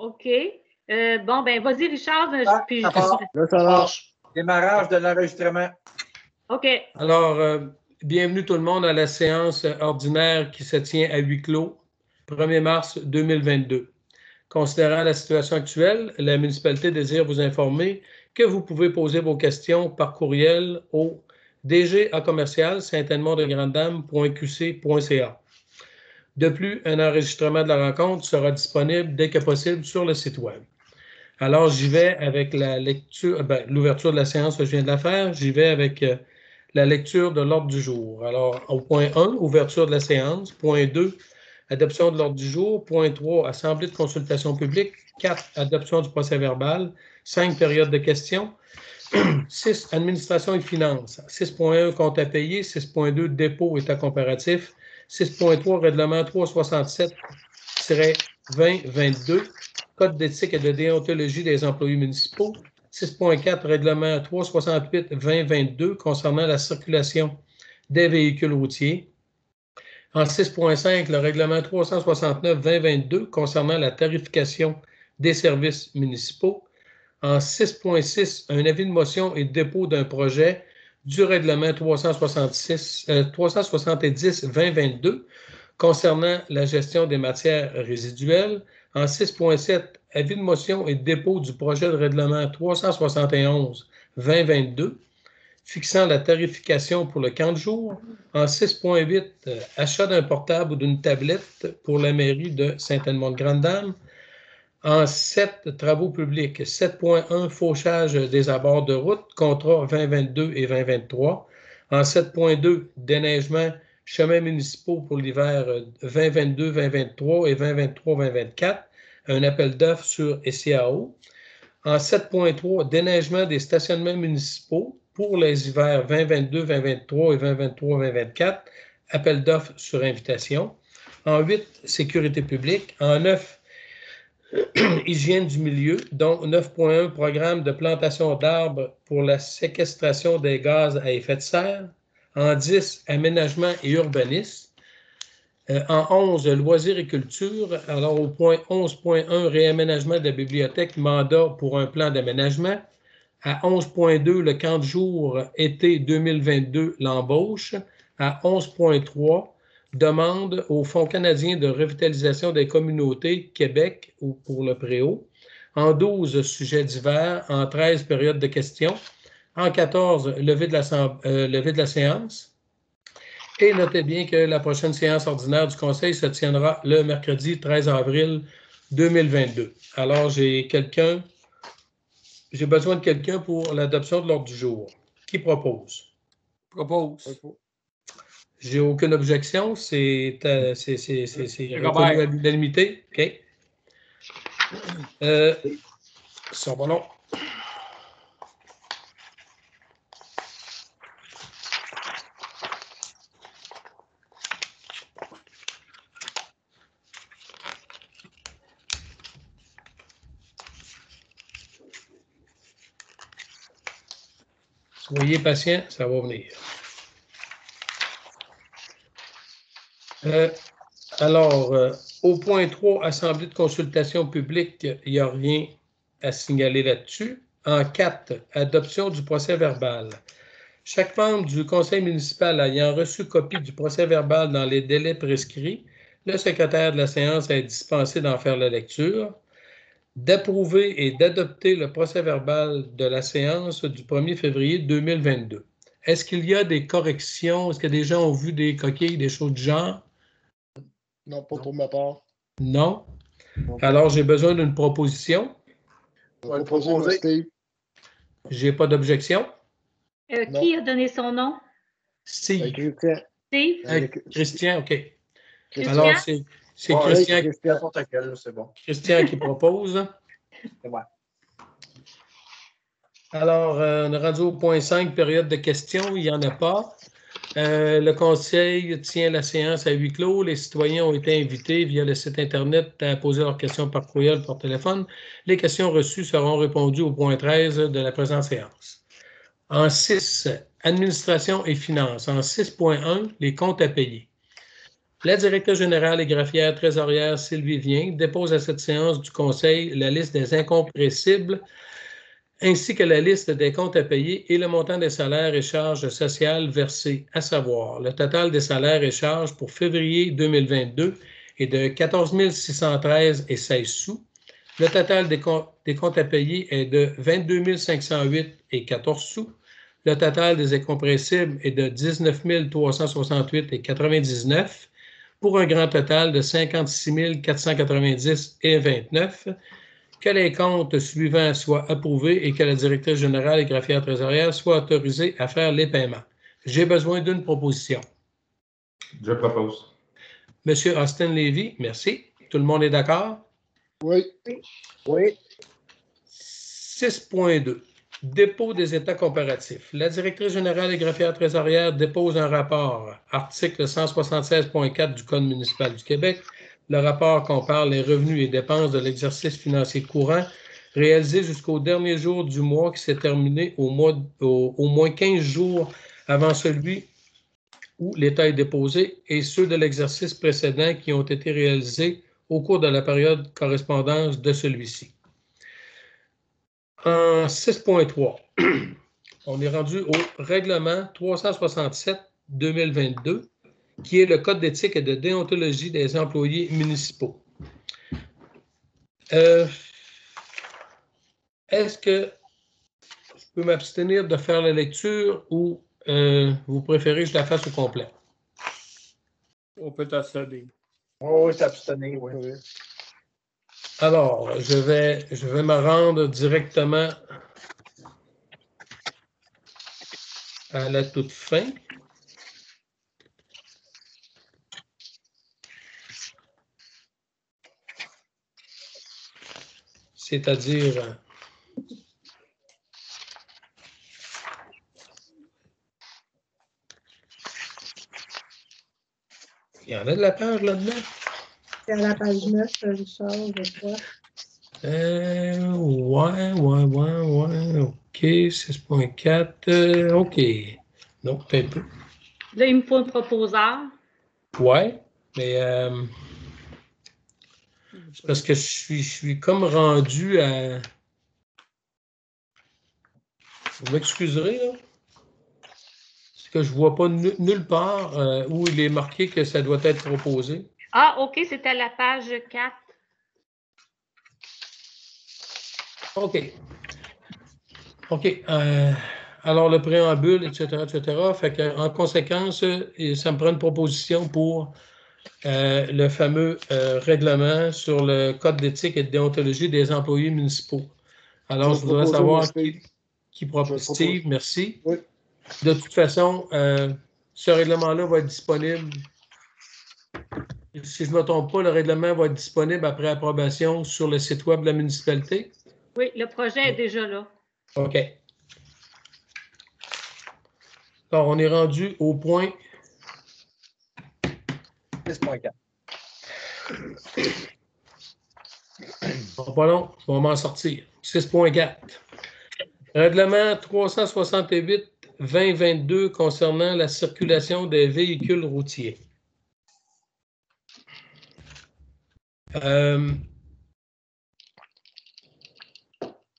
OK. Bon, ben vas-y, Richard. Ça part. Là, ça marche. Démarrage de l'enregistrement. OK. Alors, bienvenue tout le monde à la séance ordinaire qui se tient à huis clos, 1er mars 2022. Considérant la situation actuelle, la municipalité désire vous informer que vous pouvez poser vos questions par courriel au dg@saint-edmond-de-grande-dame.qc.ca. De plus, un enregistrement de la rencontre sera disponible dès que possible sur le site web. Alors, j'y vais avec la lecture, l'ouverture de la séance, je viens de la faire, j'y vais avec la lecture de l'ordre du jour. Alors, au point 1, ouverture de la séance. Point 2, adoption de l'ordre du jour. Point 3, assemblée de consultation publique. 4, adoption du procès-verbal. 5, période de questions. 6, administration et finances. 6.1, compte à payer. 6.2, dépôt état comparatif. 6.3, règlement 367-2022, code d'éthique et de déontologie des employés municipaux. 6.4, règlement 368-2022 concernant la circulation des véhicules routiers. En 6.5, le règlement 369-2022 concernant la tarification des services municipaux. En 6.6, un avis de motion et de dépôt d'un projet du règlement 370-2022 concernant la gestion des matières résiduelles. En 6.7, avis de motion et de dépôt du projet de règlement 371-2022 fixant la tarification pour le camp de jour. En 6.8, achat d'un portable ou d'une tablette pour la mairie de Saint-Edmond-de-Grande-Dame. En 7, travaux publics, 7.1, fauchage des abords de route, contrat 2022 et 2023. En 7.2, déneigement, chemins municipaux pour l'hiver 2022-2023 et 2023-2024, un appel d'offres sur SCAO. En 7.3, déneigement des stationnements municipaux pour les hivers 2022-2023 et 2023-2024, appel d'offres sur invitation. En 8, sécurité publique. En 9, hygiène du milieu, dont 9.1, programme de plantation d'arbres pour la séquestration des gaz à effet de serre. En 10, aménagement et urbanisme. En 11, loisirs et culture. Alors, au point 11.1, réaménagement de la bibliothèque, mandat pour un plan d'aménagement. À 11.2, le camp de jour été 2022, l'embauche. À 11.3, demande au Fonds canadien de revitalisation des communautés Québec ou pour le Préau. En 12, sujets divers. En 13, période de questions. En 14, levée de la séance. Et notez bien que la prochaine séance ordinaire du Conseil se tiendra le mercredi 13 avril 2022. Alors, j'ai besoin de quelqu'un pour l'adoption de l'ordre du jour. Qui propose? Propose. J'ai aucune objection. C'est reconnu à l'unanimité. OK. Ça va long. Soyez patient, ça va venir. Au point 3, Assemblée de consultation publique, il n'y a rien à signaler là-dessus. En 4, adoption du procès-verbal. Chaque membre du conseil municipal ayant reçu copie du procès-verbal dans les délais prescrits, le secrétaire de la séance est dispensé d'en faire la lecture, d'approuver et d'adopter le procès-verbal de la séance du 1er février 2022. Est-ce qu'il y a des corrections? Est-ce que des gens ont vu des coquilles, des choses du genre? Non, pas pour ma part. Non? Alors, j'ai besoin d'une proposition. Je vais proposer, Steve. J'ai pas d'objection. Qui a donné son nom? Steve. Christian. Steve? Christian, OK. Christian? Alors, c'est Christian, c'est bon. Christian qui propose. C'est moi. Alors, on est rendu au point 5, période de questions. Il n'y en a pas. Le conseil tient la séance à huis clos. Les citoyens ont été invités via le site Internet à poser leurs questions par courriel, par téléphone. Les questions reçues seront répondues au point 13 de la présente séance. En 6, administration et finances. En 6.1, les comptes à payer. La directrice générale et greffière trésorière Sylvie Vien dépose à cette séance du Conseil la liste des incompressibles ainsi que la liste des comptes à payer et le montant des salaires et charges sociales versés, à savoir le total des salaires et charges pour février 2022 est de 14 613,16 sous. Le total des comptes à payer est de 22 508,14 sous. Le total des incompressibles est de 19 368,99 pour un grand total de 56 490,29. Que les comptes suivants soient approuvés et que la directrice générale et greffière trésorière soient autorisées à faire les paiements. J'ai besoin d'une proposition. Je propose. Monsieur Austin Lévy, merci. Tout le monde est d'accord? Oui. Oui. 6.2. Dépôt des états comparatifs. La directrice générale et greffière trésorière dépose un rapport, article 176.4 du Code municipal du Québec. Le rapport compare les revenus et dépenses de l'exercice financier courant réalisé jusqu'au dernier jour du mois qui s'est terminé au moins 15 jours avant celui où l'État est déposé et ceux de l'exercice précédent qui ont été réalisés au cours de la période correspondance de celui-ci. En 6.3, on est rendu au règlement 367-2022, qui est le Code d'éthique et de déontologie des employés municipaux. Est-ce que je peux m'abstenir de faire la lecture ou vous préférez que je la fasse au complet? On peut t'abstenir. Oui, s'abstenir, oui. Alors, je vais me rendre directement à la toute fin. C'est-à-dire il y en a de la page là-dedans? C'est à la page 9, Richard, je crois. Ouais. OK, 6.4. OK. Donc, un peu. Là, il me faut un proposeur. Ouais, mais c'est parce que je suis comme rendu à... Vous m'excuserez, là? C'est que je ne vois pas nulle part où il est marqué que ça doit être proposé. Ah, OK, c'était à la page 4. OK. Alors, le préambule, etc. Fait qu'en conséquence, ça me prend une proposition pour le fameux règlement sur le Code d'éthique et de déontologie des employés municipaux. Alors, je voudrais savoir qui propose. Steve, merci. Oui. De toute façon, ce règlement-là va être disponible. Si je ne me trompe pas, le règlement va être disponible après approbation sur le site web de la municipalité. Oui, le projet est déjà là. OK. Alors, on est rendu au point 6.4. Pas long, on va m'en sortir. 6.4. Règlement 368-2022 concernant la circulation des véhicules routiers.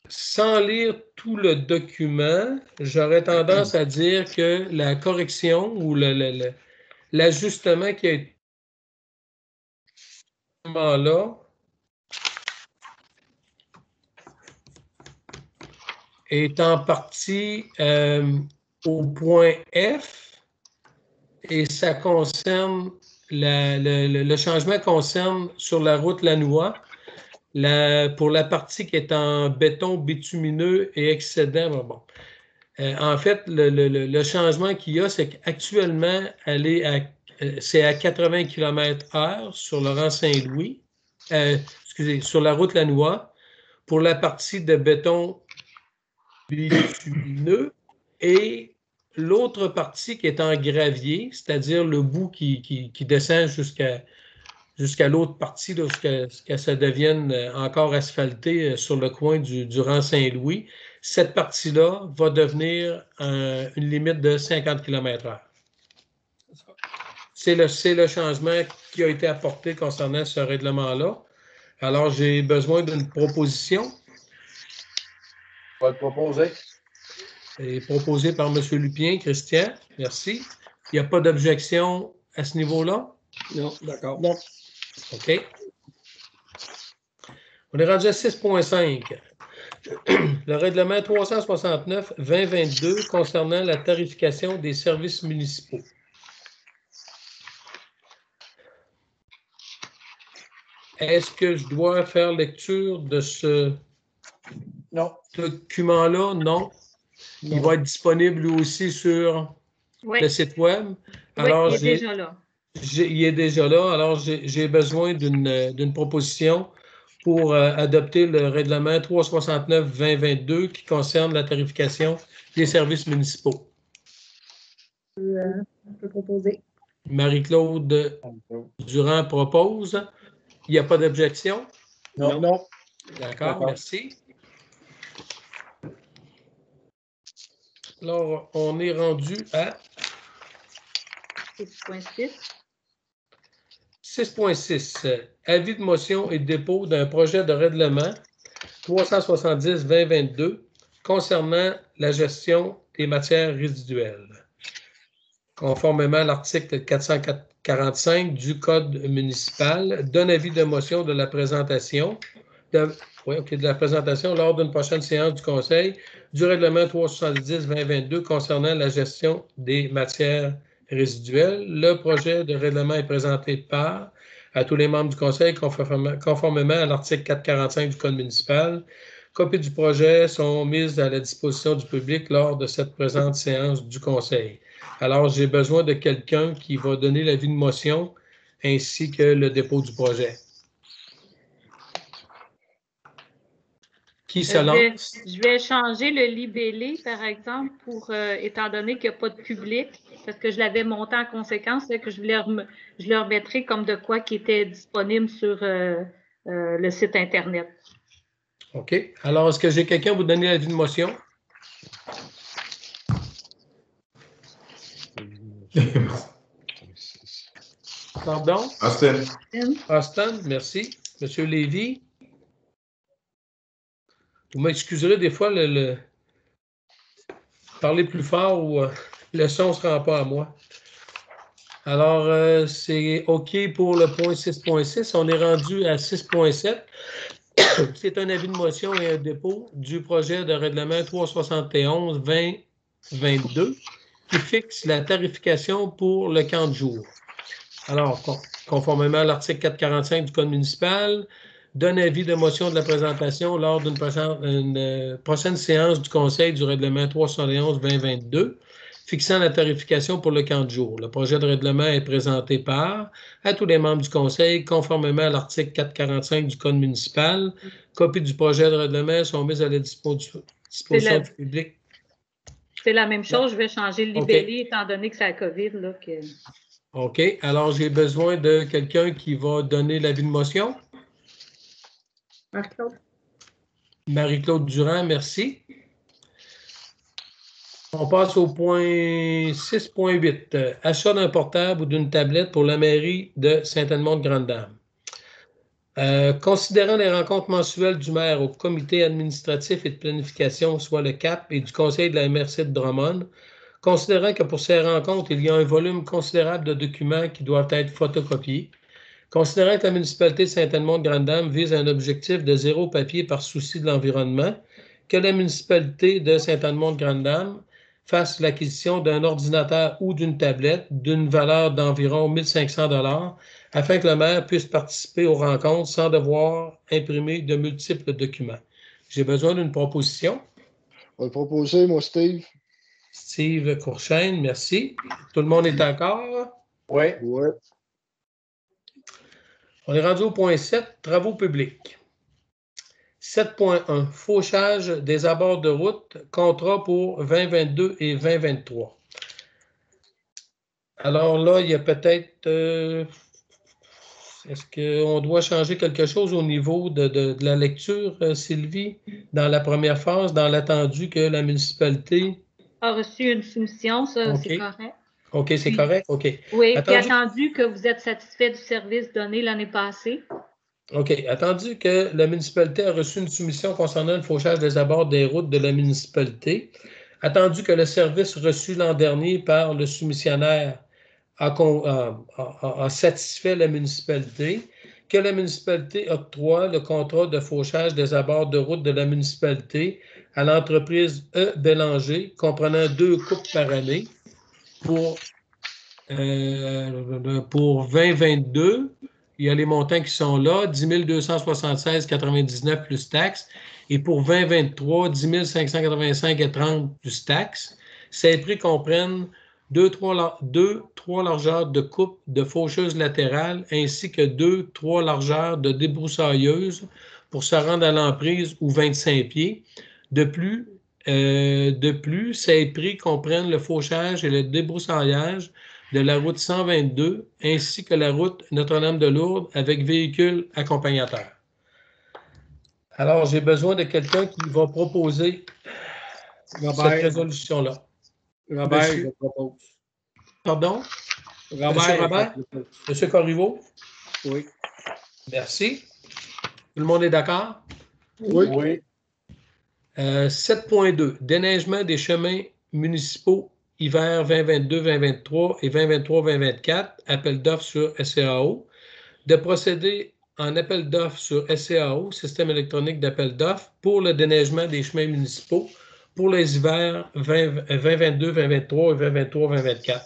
Sans lire tout le document, j'aurais tendance à dire que la correction ou l'ajustement qui a été là est en partie au point F et ça concerne le changement concerne sur la route Lanois pour la partie qui est en béton bitumineux et excédent. Bon. En fait, le changement qu'il y a, c'est qu'actuellement, c'est à 80 km/h sur le rang Saint-Louis, sur la route Lanois, pour la partie de béton bitumineux et l'autre partie qui est en gravier, c'est-à-dire le bout qui descend jusqu'à l'autre partie, jusqu'à ça devienne encore asphalté sur le coin du rang Saint-Louis. Cette partie-là va devenir une limite de 50 km/h. C'est le changement qui a été apporté concernant ce règlement-là. Alors, j'ai besoin d'une proposition. Je vais le proposer. C'est proposé par M. Lupien. Christian, merci. Il n'y a pas d'objection à ce niveau-là? Non, d'accord. Non. OK. On est rendu à 6.5. Le règlement 369-2022 concernant la tarification des services municipaux. Est-ce que je dois faire lecture de ce document-là? Non. Il va être disponible lui aussi sur le site web. Alors, il est déjà là. Il est déjà là. Alors, j'ai besoin d'une proposition pour adopter le règlement 369-2022 qui concerne la tarification des services municipaux. Je peux proposer. Marie-Claude Durand propose. Il n'y a pas d'objection? Non. D'accord, merci. Alors, on est rendu à 6.6. 6.6. Avis de motion et de dépôt d'un projet de règlement 370-2022 concernant la gestion des matières résiduelles. Conformément à l'article 445 du Code municipal, donne avis de motion de la présentation lors d'une prochaine séance du Conseil du règlement 370-2022 concernant la gestion des matières résiduelles. Le projet de règlement est présenté à tous les membres du Conseil conformément à l'article 445 du Code municipal. Copies du projet sont mises à la disposition du public lors de cette présente séance du Conseil. Alors, j'ai besoin de quelqu'un qui va donner l'avis de motion ainsi que le dépôt du projet. Qui se lance? Je vais changer le libellé, par exemple, étant donné qu'il n'y a pas de public, parce que je l'avais monté en conséquence, que je le remettrai comme de quoi qui était disponible sur le site Internet. OK. Alors, est-ce que j'ai quelqu'un vous donner l'avis de motion? Pardon? Austin. Austin, merci. Monsieur Lévy? Vous m'excuserez des fois parler plus fort ou le son ne se rend pas à moi. Alors, c'est OK pour le point 6.6. On est rendu à 6.7. C'est un avis de motion et un dépôt du projet de règlement 371-2022 qui fixe la tarification pour le camp de jour. Alors, conformément à l'article 445 du Code municipal, donne avis de motion de la présentation lors d'une prochaine séance du Conseil du règlement 371-2022 fixant la tarification pour le camp de jour. Le projet de règlement est présenté à tous les membres du Conseil conformément à l'article 445 du Code municipal. Copies du projet de règlement sont mises à la disposition du public. C'est la même chose, je vais changer le libellé étant donné que c'est la COVID. Là, OK. Alors, j'ai besoin de quelqu'un qui va donner l'avis de motion. Marie-Claude. Marie-Claude Durand, merci. On passe au point 6.8. Achat d'un portable ou d'une tablette pour la mairie de Saint-Edmond-de-Grande-Dame. Considérant les rencontres mensuelles du maire au comité administratif et de planification, soit le CAP, et du conseil de la MRC de Drummond, considérant que pour ces rencontres, il y a un volume considérable de documents qui doivent être photocopiés, considérant que la municipalité de Saint-Edmond-de-Grande-Dame vise un objectif de 0 papier par souci de l'environnement, que la municipalité de Saint-Edmond-de-Grande-Dame fasse l'acquisition d'un ordinateur ou d'une tablette d'une valeur d'environ 1 500 $ afin que le maire puisse participer aux rencontres sans devoir imprimer de multiples documents. J'ai besoin d'une proposition. On va le proposer, moi, Steve. Steve Courchaine, merci. Tout le monde est d'accord? Oui. Oui. On est rendu au point 7, travaux publics. 7.1, fauchage des abords de route, contrat pour 2022 et 2023. Alors là, il y a peut-être... est-ce qu'on doit changer quelque chose au niveau de la lecture, Sylvie, dans la première phase, dans l'attendu que la municipalité... a reçu une soumission, ça, OK. c'est correct. OK, c'est correct? OK. Oui, puis Attendu, attendu que vous êtes satisfait du service donné l'année passée. OK. Attendu que la municipalité a reçu une soumission concernant le fauchage des abords des routes de la municipalité, attendu que le service reçu l'an dernier par le soumissionnaire a satisfait la municipalité, que la municipalité octroie le contrat de fauchage des abords de route de la municipalité à l'entreprise E. Bélanger, comprenant 2 coupes par année pour 2022. Il y a les montants qui sont là, 10 276,99 plus taxes. Et pour 2023, 10 585,30 plus taxes. Ces prix comprennent 3 largeurs de coupe de faucheuse latérale ainsi que 3 largeurs de débroussailleuse pour se rendre à l'emprise ou 25 pieds. De plus, ces prix comprennent le fauchage et le débroussaillage de la route 122 ainsi que la route Notre-Dame-de-Lourdes avec véhicules accompagnateurs. Alors, j'ai besoin de quelqu'un qui va proposer cette résolution-là. Robert, Monsieur. je propose. Pardon? Robert, Monsieur Robert? je propose. Monsieur Corriveau? Oui. Merci. Tout le monde est d'accord? Oui. Oui. 7.2. Déneigement des chemins municipaux hiver 2022-2023 et 2023-2024, appel d'offres sur SCAO. De procéder en appel d'offres sur SCAO, système électronique d'appel d'offres, pour le déneigement des chemins municipaux pour les hivers 2022-2023 et 2023-2024.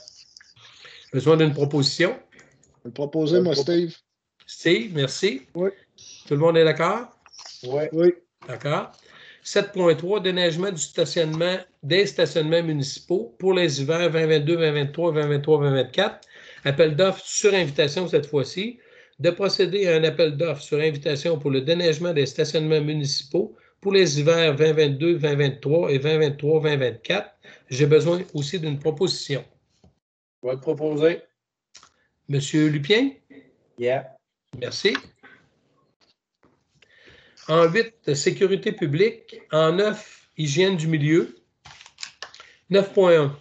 Besoin d'une proposition? Je vais proposer, moi, Steve. Steve, merci. Oui. Tout le monde est d'accord? Oui. Oui. D'accord. 7.3, déneigement des stationnements municipaux pour les hivers 2022, 2023, 2023, 2024. Appel d'offres sur invitation cette fois-ci. De procéder à un appel d'offres sur invitation pour le déneigement des stationnements municipaux pour les hivers 2022, 2023 et 2023, 2024. J'ai besoin aussi d'une proposition. Je vais te proposer. Monsieur Lupien? Yeah. Merci. En 8, sécurité publique. En 9, hygiène du milieu. 9.1,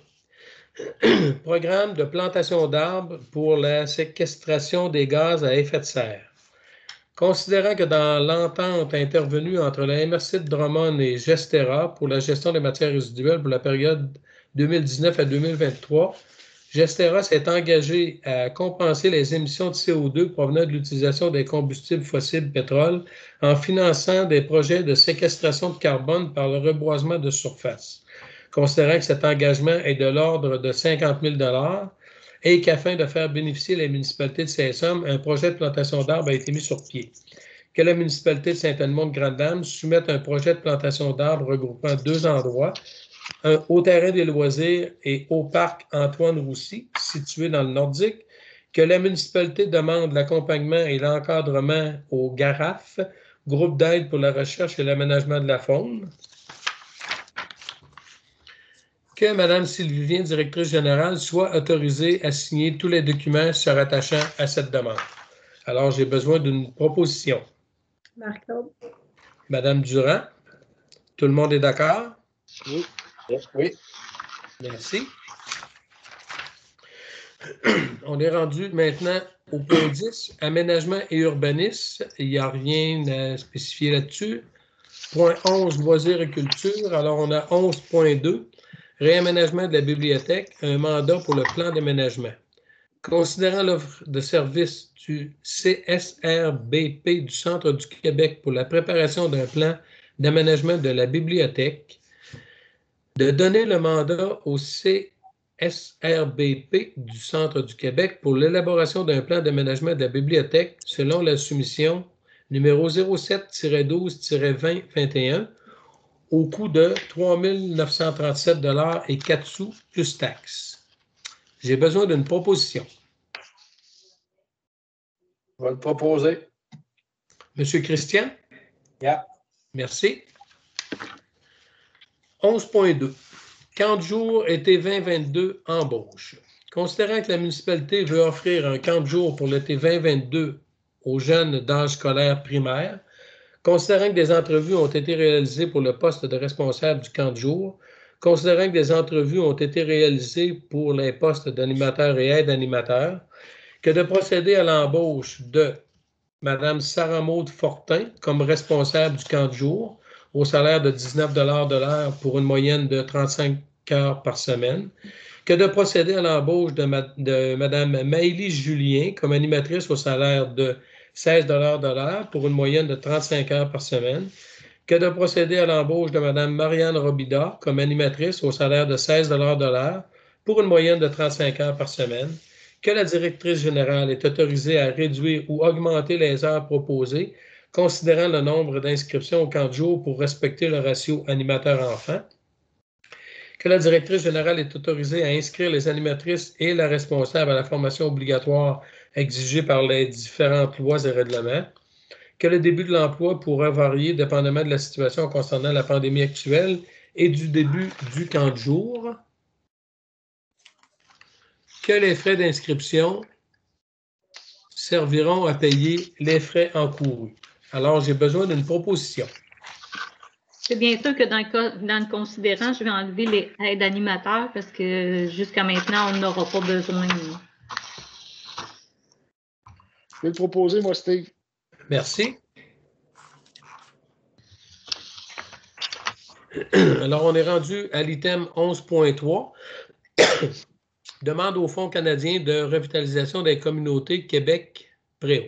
programme de plantation d'arbres pour la séquestration des gaz à effet de serre. Considérant que dans l'entente intervenue entre la MRC de Drummond et Gestera pour la gestion des matières résiduelles pour la période 2019 à 2023, Gestera s'est engagé à compenser les émissions de CO2 provenant de l'utilisation des combustibles fossiles pétrole en finançant des projets de séquestration de carbone par le reboisement de surface. Considérant que cet engagement est de l'ordre de 50 000 $ et qu'afin de faire bénéficier les municipalités de ces sommes, un projet de plantation d'arbres a été mis sur pied. Que la municipalité de Saint-Edmond-de-Grande-Dame soumette un projet de plantation d'arbres regroupant 2 endroits, au terrain des loisirs et au parc Antoine-Roussy, situé dans le Nordique, que la municipalité demande l'accompagnement et l'encadrement au GARAF, groupe d'aide pour la recherche et l'aménagement de la faune, que Mme Sylvie Vien, directrice générale, soit autorisée à signer tous les documents se rattachant à cette demande. Alors, j'ai besoin d'une proposition. Marc-Claude. Mme Durand, tout le monde est d'accord? Oui. Oui. Merci. On est rendu maintenant au point 10, aménagement et urbanisme. Il n'y a rien à spécifier là-dessus. Point 11, loisirs et culture. Alors, on a 11.2, réaménagement de la bibliothèque, un mandat pour le plan d'aménagement. Considérant l'offre de service du CSRBP du Centre du Québec pour la préparation d'un plan d'aménagement de la bibliothèque, de donner le mandat au CSRBP du Centre du Québec pour l'élaboration d'un plan d'aménagement de la bibliothèque selon la soumission numéro 07-12-2021 au coût de 3 937 $ et 4 sous plus taxes. J'ai besoin d'une proposition. Je vais te proposer. Monsieur Christian? Yeah. Merci. 11.2. 40 jours, été 2022, embauche. Considérant que la municipalité veut offrir un 40 jours pour l'été 2022 aux jeunes d'âge scolaire primaire, considérant que des entrevues ont été réalisées pour le poste de responsable du camp de jour, considérant que des entrevues ont été réalisées pour les postes d'animateur et aide-animateur, que de procéder à l'embauche de Mme Sarah Maud Fortin comme responsable du camp de jour au salaire de 19 de l'heure pour une moyenne de 35 heures par semaine, que de procéder à l'embauche de Mme Maëlys Julien comme animatrice au salaire de 16 de l'heure pour une moyenne de 35 heures par semaine, que de procéder à l'embauche de Mme Marianne Robida comme animatrice au salaire de 16 de l'heure pour une moyenne de 35 heures par semaine, que la directrice générale est autorisée à réduire ou augmenter les heures proposées, considérant le nombre d'inscriptions au camp de jour pour respecter le ratio animateur-enfant, que la directrice générale est autorisée à inscrire les animatrices et la responsable à la formation obligatoire exigée par les différentes lois et règlements, que le début de l'emploi pourra varier dépendamment de la situation concernant la pandémie actuelle et du début du camp de jour, que les frais d'inscription serviront à payer les frais encourus. Alors, j'ai besoin d'une proposition. C'est bien sûr que dans le considérant, je vais enlever les aides animateurs parce que jusqu'à maintenant, on n'aura pas besoin. Je vais le proposer, moi, Steve. Merci. Alors, on est rendu à l'item 11.3. Demande au Fonds canadien de revitalisation des communautés Québec-Préau.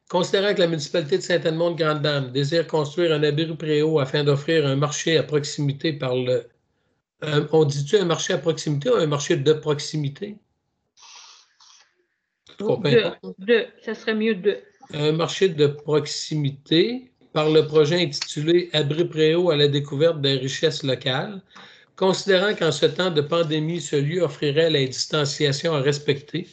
Considérant que la municipalité de Saint-Edmond-de-Grande-Dame désire construire un abri préau afin d'offrir un marché à proximité par le... on dit-tu un marché à proximité ou un marché de proximité? Ça serait mieux de. Un marché de proximité par le projet intitulé Abri préau à la découverte des richesses locales, considérant qu'en ce temps de pandémie, ce lieu offrirait la distanciation à respecter,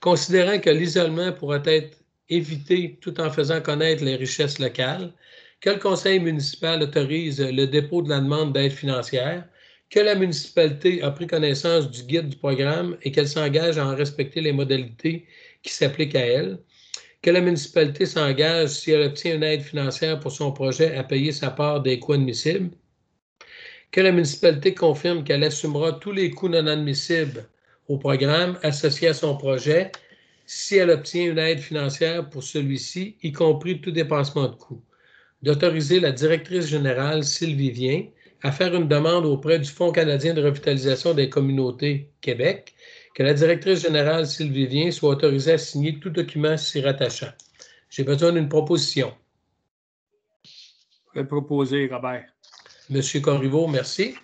considérant que l'isolement pourrait être évité tout en faisant connaître les richesses locales, que le conseil municipal autorise le dépôt de la demande d'aide financière, que la municipalité a pris connaissance du guide du programme et qu'elle s'engage à en respecter les modalités qui s'appliquent à elle, que la municipalité s'engage, si elle obtient une aide financière pour son projet, à payer sa part des coûts admissibles, que la municipalité confirme qu'elle assumera tous les coûts non admissibles au programme associé à son projet si elle obtient une aide financière pour celui-ci, y compris tout dépassement de coûts, d'autoriser la directrice générale, Sylvie Vien, à faire une demande auprès du Fonds canadien de revitalisation des communautés Québec, que la directrice générale, Sylvie Vien, soit autorisée à signer tout document s'y rattachant. J'ai besoin d'une proposition. Je vais proposer, Robert. Monsieur Corriveau, merci.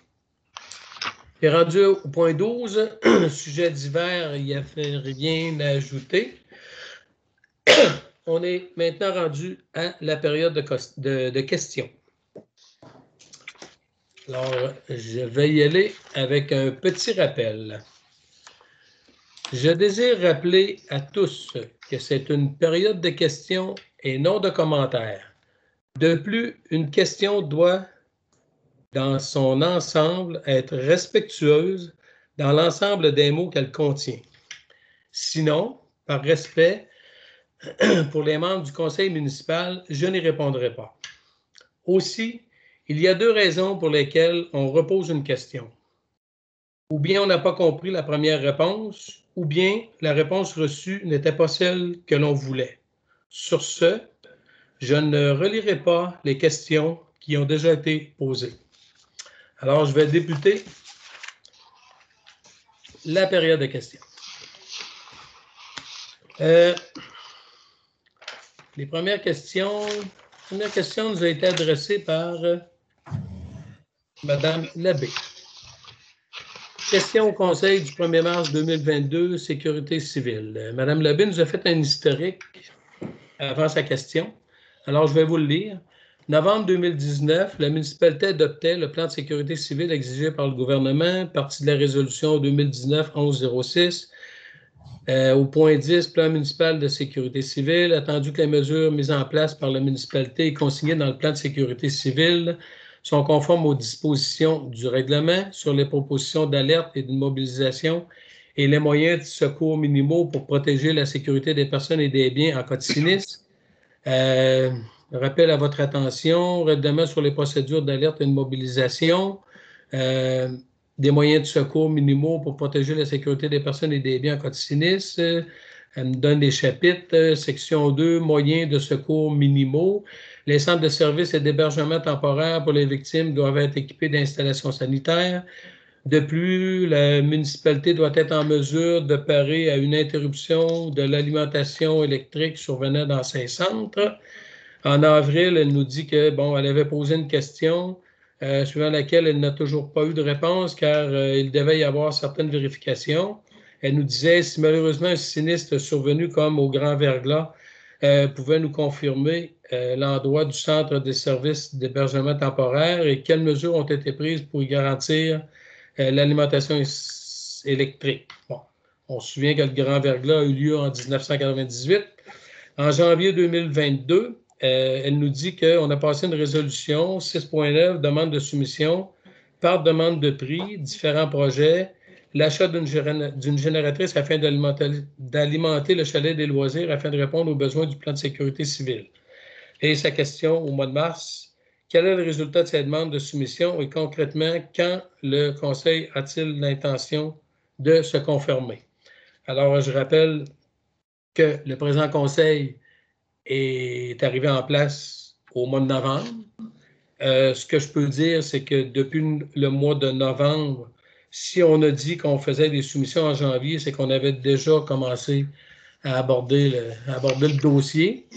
Et rendu au point 12, sujet divers, il n'y a fait rien à ajouter. On est maintenant rendu à la période de questions. Alors, je vais y aller avec un petit rappel. Je désire rappeler à tous que c'est une période de questions et non de commentaires. De plus, une question doit, dans son ensemble, être respectueuse dans l'ensemble des mots qu'elle contient. Sinon, par respect pour les membres du conseil municipal, je n'y répondrai pas. Aussi, il y a deux raisons pour lesquelles on repose une question. Ou bien on n'a pas compris la première réponse, ou bien la réponse reçue n'était pas celle que l'on voulait. Sur ce, je ne relirai pas les questions qui ont déjà été posées. Alors, je vais débuter la période de questions. Les premières questions nous ont été adressées par Mme Labbé. Question au Conseil du 1er mars 2022, Sécurité civile. Mme Labbé nous a fait un historique avant sa question. Alors, je vais vous le lire. Novembre 2019, la municipalité adoptait le plan de sécurité civile exigé par le gouvernement, partie de la résolution 2019-1106. Au point 10, plan municipal de sécurité civile, attendu que les mesures mises en place par la municipalité et consignées dans le plan de sécurité civile sont conformes aux dispositions du règlement sur les propositions d'alerte et de mobilisation et les moyens de secours minimaux pour protéger la sécurité des personnes et des biens en cas de sinistre. rappel à votre attention, règlement sur les procédures d'alerte et de mobilisation, des moyens de secours minimaux pour protéger la sécurité des personnes et des biens en cas de sinistre. Elle me donne les chapitres, section 2, moyens de secours minimaux. Les centres de services et d'hébergement temporaire pour les victimes doivent être équipés d'installations sanitaires. De plus, la municipalité doit être en mesure de parer à une interruption de l'alimentation électrique survenant dans ces centres. En avril, elle nous dit que, bon, elle avait posé une question suivant laquelle elle n'a toujours pas eu de réponse car il devait y avoir certaines vérifications. Elle nous disait, si malheureusement un sinistre survenu comme au Grand Verglas pouvait nous confirmer l'endroit du centre des services d'hébergement temporaire et quelles mesures ont été prises pour y garantir l'alimentation électrique. Bon, on se souvient que le Grand Verglas a eu lieu en 1998. En janvier 2022, elle nous dit qu'on a passé une résolution 6.9, demande de soumission par demande de prix, différents projets, l'achat d'une génératrice afin d'alimenter le chalet des loisirs afin de répondre aux besoins du plan de sécurité civile. Et sa question au mois de mars, quel est le résultat de cette demande de soumission et concrètement, quand le Conseil a-t-il l'intention de se conformer? Alors, je rappelle que le présent Conseil est arrivé en place au mois de novembre. Ce que je peux dire, c'est que depuis le mois de novembre, si on a dit qu'on faisait des soumissions en janvier, c'est qu'on avait déjà commencé à aborder le dossier.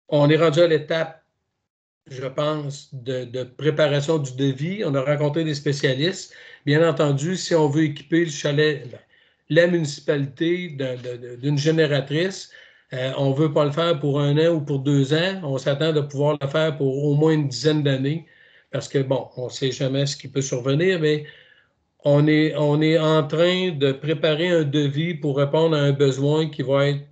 On est rendu à l'étape, je pense, de préparation du devis. On a rencontré des spécialistes. Bien entendu, si on veut équiper le chalet, la municipalité d'une génératrice, on ne veut pas le faire pour 1 an ou pour 2 ans. On s'attend de pouvoir le faire pour au moins une dizaine d'années parce que, bon, on ne sait jamais ce qui peut survenir, mais on est en train de préparer un devis pour répondre à un besoin qui va être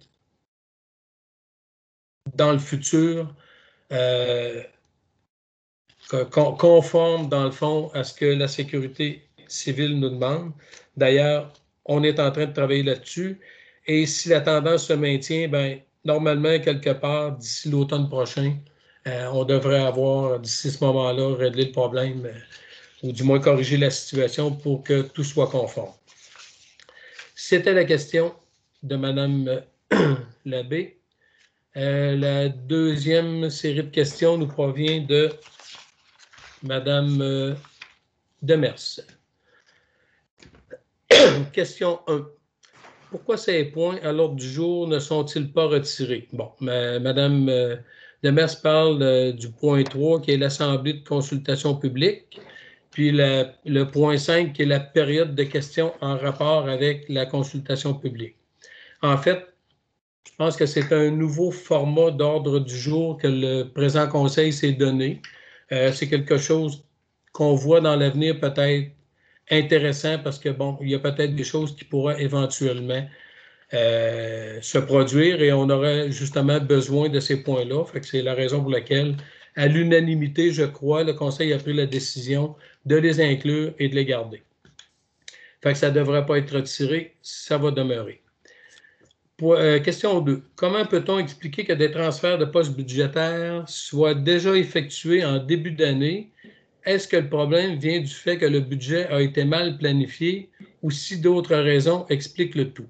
dans le futur conforme, dans le fond, à ce que la sécurité civile nous demande. D'ailleurs, on est en train de travailler là-dessus. Et si la tendance se maintient, bien, normalement, quelque part, d'ici l'automne prochain, on devrait avoir, d'ici ce moment-là, réglé le problème ou du moins corriger la situation pour que tout soit conforme. C'était la question de Mme Labbé. La deuxième série de questions nous provient de Mme Demers. Question 1. Pourquoi ces points à l'ordre du jour ne sont-ils pas retirés? Bon, Mme Demers parle du point 3 qui est l'Assemblée de consultation publique, puis le point 5 qui est la période de questions en rapport avec la consultation publique. En fait, je pense que c'est un nouveau format d'ordre du jour que le présent Conseil s'est donné. C'est quelque chose qu'on voit dans l'avenir peut-être intéressant parce que, bon, il y a peut-être des choses qui pourraient éventuellement se produire et on aurait justement besoin de ces points-là. Fait que c'est la raison pour laquelle, à l'unanimité, je crois, le Conseil a pris la décision de les inclure et de les garder. Fait que ça ne devrait pas être retiré, ça va demeurer. Question 2. Comment peut-on expliquer que des transferts de postes budgétaires soient déjà effectués en début d'année? Est-ce que le problème vient du fait que le budget a été mal planifié ou si d'autres raisons expliquent le tout?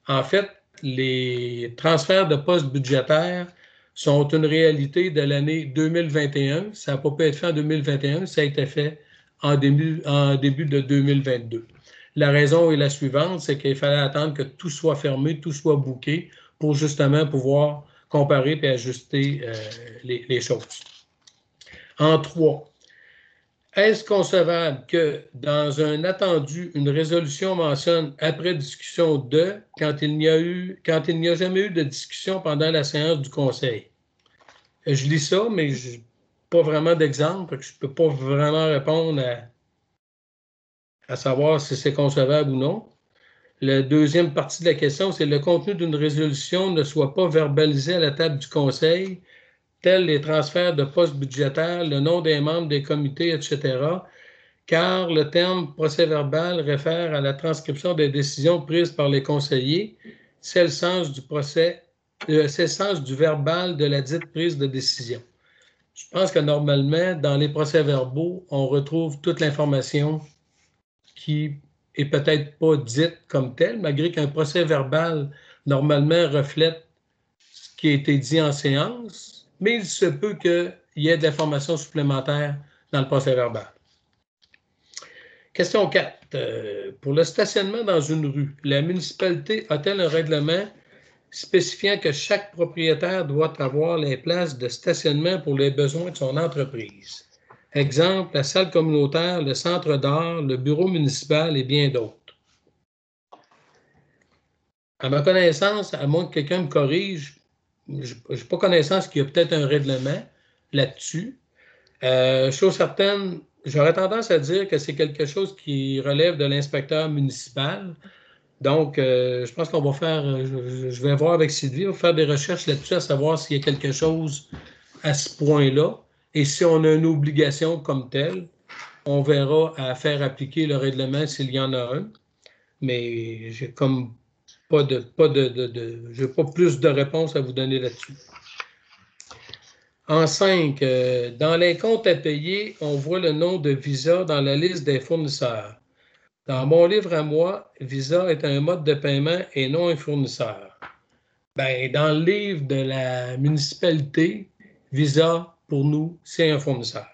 En fait, les transferts de postes budgétaires sont une réalité de l'année 2021. Ça n'a pas pu être fait en 2021, ça a été fait en début de 2022. La raison est la suivante, c'est qu'il fallait attendre que tout soit fermé, tout soit booké pour justement pouvoir comparer et ajuster les choses. En 3, est-ce concevable que dans un attendu, une résolution mentionne après discussion de, quand il n'y a jamais eu de discussion pendant la séance du Conseil? Je lis ça, mais je n'ai pas vraiment d'exemple, je ne peux pas vraiment répondre à savoir si c'est concevable ou non. La deuxième partie de la question, c'est le contenu d'une résolution ne soit pas verbalisé à la table du Conseil, tels les transferts de postes budgétaires, le nom des membres des comités, etc., car le terme procès-verbal réfère à la transcription des décisions prises par les conseillers. C'est le sens du procès sens du verbal de la dite prise de décision. Je pense que normalement, dans les procès-verbaux, on retrouve toute l'information qui est peut-être pas dite comme telle, malgré qu'un procès-verbal, normalement, reflète ce qui a été dit en séance, mais il se peut qu'il y ait de l'information supplémentaire dans le procès-verbal. Question 4. Pour le stationnement dans une rue, la municipalité a-t-elle un règlement spécifiant que chaque propriétaire doit avoir les places de stationnement pour les besoins de son entreprise? Exemple, la salle communautaire, le centre d'art, le bureau municipal et bien d'autres. À ma connaissance, à moins que quelqu'un me corrige, je n'ai pas connaissance qu'il y a peut-être un règlement là-dessus. Chose certaine, j'aurais tendance à dire que c'est quelque chose qui relève de l'inspecteur municipal. Donc, je pense qu'on va faire, je vais voir avec Sylvie, on va faire des recherches là-dessus à savoir s'il y a quelque chose à ce point-là. Et si on a une obligation comme telle, on verra à faire appliquer le règlement s'il y en a un. Mais j'ai comme j'ai pas plus de réponses à vous donner là-dessus. En 5, dans les comptes à payer, on voit le nom de Visa dans la liste des fournisseurs. Dans mon livre à moi, Visa est un mode de paiement et non un fournisseur. Ben, dans le livre de la municipalité, Visa, pour nous, c'est un fournisseur.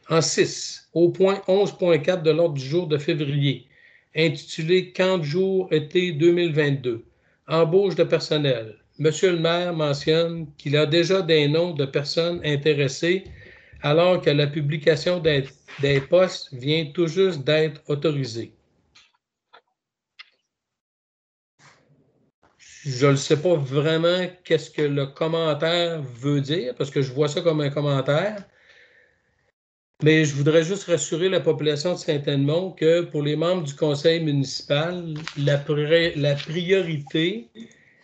En 6, au point 11.4 de l'ordre du jour de février, intitulé « Camp de jour été 2022 », embauche de personnel. Monsieur le maire mentionne qu'il a déjà des noms de personnes intéressées alors que la publication des postes vient tout juste d'être autorisée. Je ne sais pas vraiment qu'est-ce que le commentaire veut dire, parce que je vois ça comme un commentaire, mais je voudrais juste rassurer la population de Saint-Edmond que pour les membres du conseil municipal, la priorité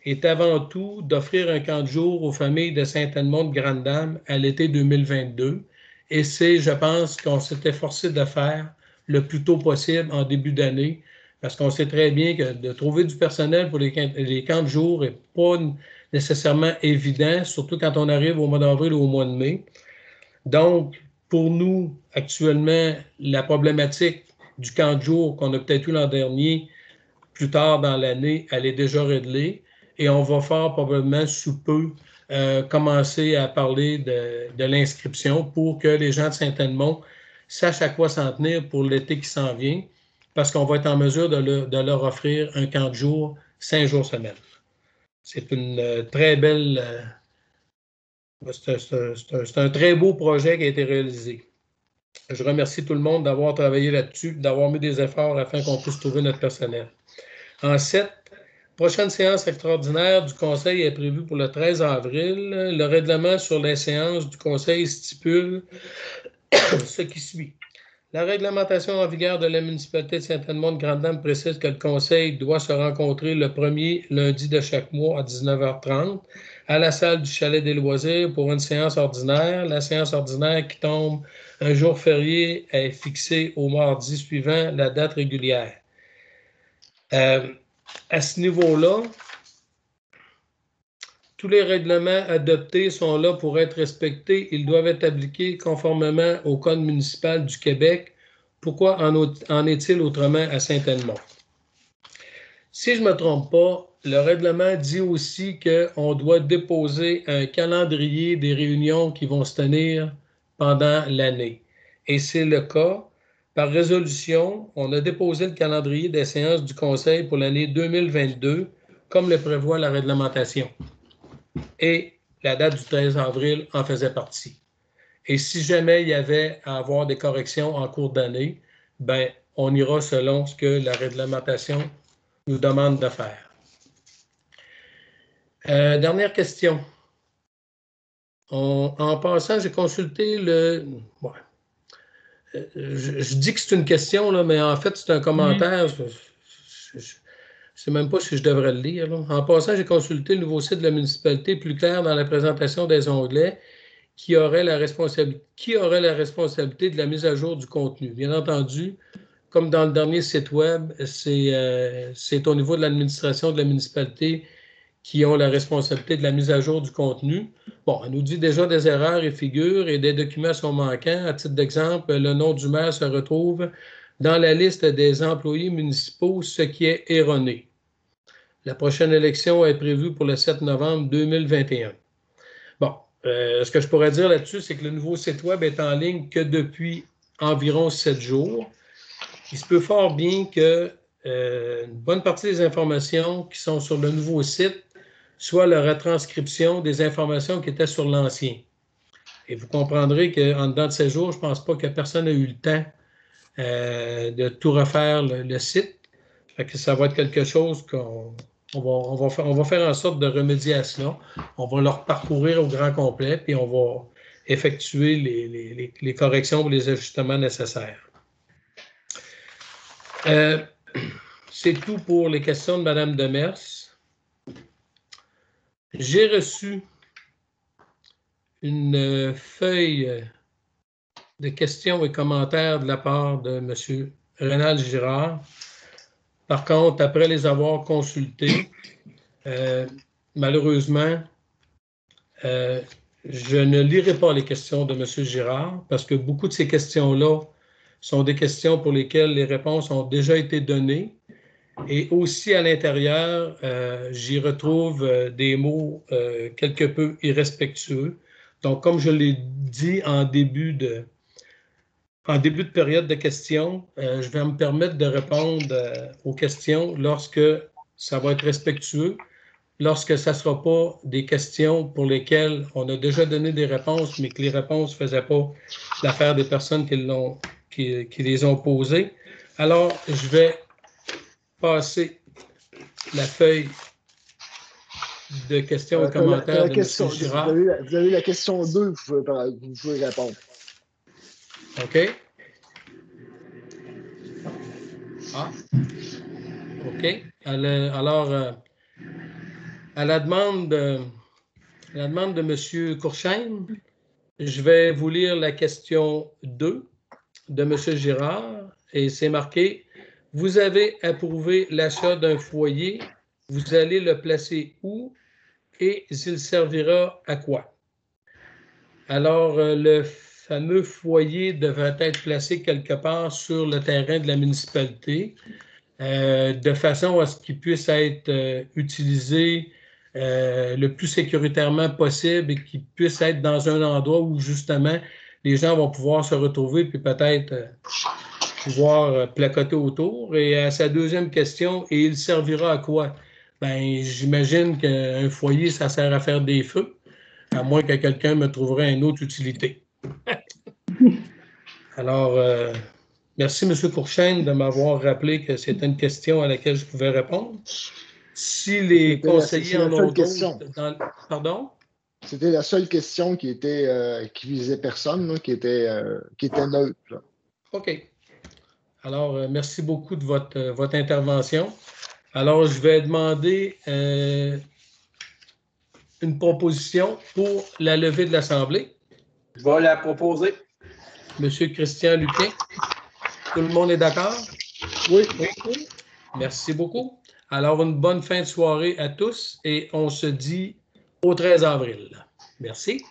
est avant tout d'offrir un camp de jour aux familles de Saint-Edmond de Grande-Dame à l'été 2022. Et c'est, je pense, qu'on s'est efforcé de faire le plus tôt possible en début d'année, parce qu'on sait très bien que de trouver du personnel pour les camps de jour n'est pas nécessairement évident, surtout quand on arrive au mois d'avril ou au mois de mai. Donc, pour nous, actuellement, la problématique du camp de jour qu'on a peut-être eu l'an dernier, plus tard dans l'année, elle est déjà réglée. Et on va fort probablement sous peu commencer à parler de l'inscription pour que les gens de Saint-Edmond sachent à quoi s'en tenir pour l'été qui s'en vient, parce qu'on va être en mesure de leur offrir un camp de jour 5 jours semaine. C'est une très belle... c'est un très beau projet qui a été réalisé. Je remercie tout le monde d'avoir travaillé là-dessus, d'avoir mis des efforts afin qu'on puisse trouver notre personnel. En 7, prochaine séance extraordinaire du Conseil est prévue pour le 13 avril. Le règlement sur les séances du Conseil stipule ce qui suit. La réglementation en vigueur de la municipalité de Saint-Edmond de Grande-Dame précise que le Conseil doit se rencontrer le premier lundi de chaque mois à 19h30 à la salle du Chalet des Loisirs pour une séance ordinaire. La séance ordinaire qui tombe un jour férié est fixée au mardi suivant la date régulière. À ce niveau-là, tous les règlements adoptés sont là pour être respectés. Ils doivent être appliqués conformément au Code municipal du Québec. Pourquoi en est-il autrement à Saint-Edmond? Si je ne me trompe pas, le règlement dit aussi qu'on doit déposer un calendrier des réunions qui vont se tenir pendant l'année. Et c'est le cas. Par résolution, on a déposé le calendrier des séances du Conseil pour l'année 2022, comme le prévoit la réglementation. Et la date du 13 avril en faisait partie. Et si jamais il y avait à avoir des corrections en cours d'année, ben, on ira selon ce que la réglementation nous demande de faire. Dernière question. En passant, j'ai consulté le... Ouais. Je dis que c'est une question, là, mais en fait, c'est un commentaire. Je ne sais même pas si je devrais le lire. Là. En passant, j'ai consulté le nouveau site de la municipalité, plus clair dans la présentation des onglets, qui aurait la responsabilité de la mise à jour du contenu. Bien entendu, comme dans le dernier site web, c'est au niveau de l'administration de la municipalité qui ont la responsabilité de la mise à jour du contenu. Bon, elle nous dit déjà des erreurs et figures et des documents sont manquants. À titre d'exemple, le nom du maire se retrouve dans la liste des employés municipaux, ce qui est erroné. La prochaine élection est prévue pour le 7 novembre 2021. Bon, ce que je pourrais dire là-dessus, c'est que le nouveau site web est en ligne que depuis environ 7 jours. Il se peut fort bien que une bonne partie des informations qui sont sur le nouveau site soit la retranscription des informations qui étaient sur l'ancien. Et vous comprendrez qu'en dedans de ces jours, je ne pense pas que personne n'a eu le temps de tout refaire le site. Fait que ça va être quelque chose qu'on va faire en sorte de remédier à cela. On va leur parcourir au grand complet, puis on va effectuer les corrections ou les ajustements nécessaires. C'est tout pour les questions de Mme Demers. J'ai reçu une feuille de questions et commentaires de la part de M. Rénal Girard. Par contre, après les avoir consultés, malheureusement, je ne lirai pas les questions de M. Girard parce que beaucoup de ces questions-là sont des questions pour lesquelles les réponses ont déjà été données. Et aussi à l'intérieur, j'y retrouve des mots quelque peu irrespectueux. Donc, comme je l'ai dit en début de période de questions, je vais me permettre de répondre aux questions lorsque ça va être respectueux, lorsque ça ne sera pas des questions pour lesquelles on a déjà donné des réponses, mais que les réponses ne faisaient pas l'affaire des personnes qui les ont posées. Alors, je vais passer la feuille de questions et commentaires de M. Girard. Vous avez la question 2, vous pouvez répondre. OK. Ah. OK. Alors, à la demande de M. Courchaine, je vais vous lire la question 2 de M. Girard et c'est marqué « Vous avez approuvé l'achat d'un foyer, vous allez le placer où et il servira à quoi? » Alors, le fameux foyer devrait être placé quelque part sur le terrain de la municipalité de façon à ce qu'il puisse être utilisé le plus sécuritairement possible et qu'il puisse être dans un endroit où justement les gens vont pouvoir se retrouver puis peut-être pouvoir placoter autour. Et à sa deuxième question, et il servira à quoi? Ben, j'imagine qu'un foyer, ça sert à faire des feux, à moins que quelqu'un me trouverait une autre utilité. Alors, merci M. Courchaine de m'avoir rappelé que c'était une question à laquelle je pouvais répondre. Si les conseillers en ont d'autres... Pardon? C'était la seule question qui visait personne, là, qui était neutre. Là. OK. Alors, merci beaucoup de votre intervention. Alors, je vais demander une proposition pour la levée de l'Assemblée. Je vais la proposer. Monsieur Christian Luquin, tout le monde est d'accord? Oui. Merci beaucoup. Alors, une bonne fin de soirée à tous et on se dit au 13 avril. Merci.